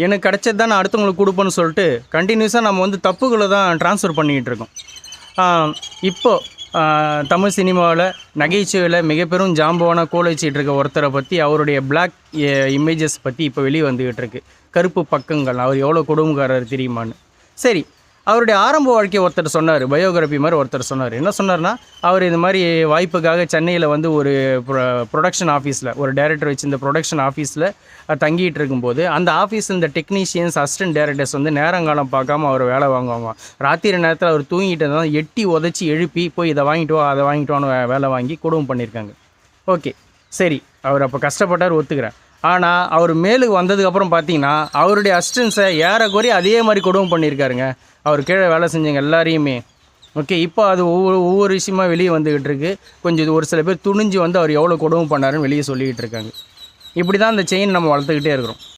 எனக்கு கிடைச்சது தான் நான் அடுத்தவங்களுக்கு கொடுப்பேன்னு சொல்லிட்டு கண்டினியூஸாக நம்ம வந்து தப்புகளை தான் ட்ரான்ஸ்ஃபர் பண்ணிக்கிட்டு இருக்கோம். இப்போது தமிழ் சினிமாவில் நகைச்சுவையில் மிக பெரும் ஜாம்பவான கோல் வச்சிட்டு இருக்க ஒருத்தரை பற்றி அவருடைய பிளாக் இமேஜஸ் பற்றி இப்போ வெளியே வந்துக்கிட்டு இருக்கு. கருப்பு பக்கங்கள், அவர் எவ்வளோ கொடுமைக்காரர் தெரியுமான்னு. சரி, அவருடைய ஆரம்ப வாழ்க்கையை ஒருத்தர் சொன்னார், பயோகிராஃபி மாதிரி ஒருத்தர் சொன்னார். என்ன சொன்னார்னா, அவர் இது மாதிரி வாய்ப்புக்காக சென்னையில் வந்து ஒரு ப்ரொடக்ஷன் ஆஃபீஸில் ஒரு டைரக்டர் வச்சு இந்த ப்ரொடக்ஷன் ஆஃபீஸில் தங்கிட்டு இருக்கும்போது அந்த ஆஃபீஸில் இந்த டெக்னீஷியன்ஸ் அசிஸ்டன்ட் டைரக்டர்ஸ் வந்து நேரங்காலம் பார்க்காம அவர் வேலை வாங்குவாங்க. ராத்திரி நேரத்தில் அவர் தூங்கிட்டு இருந்தால் எட்டி உதச்சி எழுப்பி போய் இதை வாங்கிட்டு வா அதை வாங்கிட்டு வான்னு வேலை வாங்கி கொடுமை பண்ணியிருக்காங்க. ஓகே, சரி, அவர் அப்போ கஷ்டப்பட்டார், ஒத்துக்கிறேன். ஆனால் அவர் மேலுக்கு வந்ததுக்கப்புறம் பார்த்தீங்கன்னா அவருடைய அசிஸ்டன்ஸை ஏறக்குறைய அதே மாதிரி கொடுமை பண்ணியிருக்காருங்க. அவர் கீழே வேலை செஞ்சவங்க எல்லாரையுமே. ஓகே, இப்போ அது ஒவ்வொரு விஷயமா வெளியே வந்துக்கிட்டு இருக்குது. கொஞ்சம் ஒரு சில பேர் துணிஞ்சு வந்து அவர் எவ்வளோ கொடுமை பண்ணாருன்னு வெளியே சொல்லிக்கிட்டு இருக்காங்க. இப்படி தான் அந்த செயின் நம்ம வளர்த்துக்கிட்டே இருக்கிறோம்.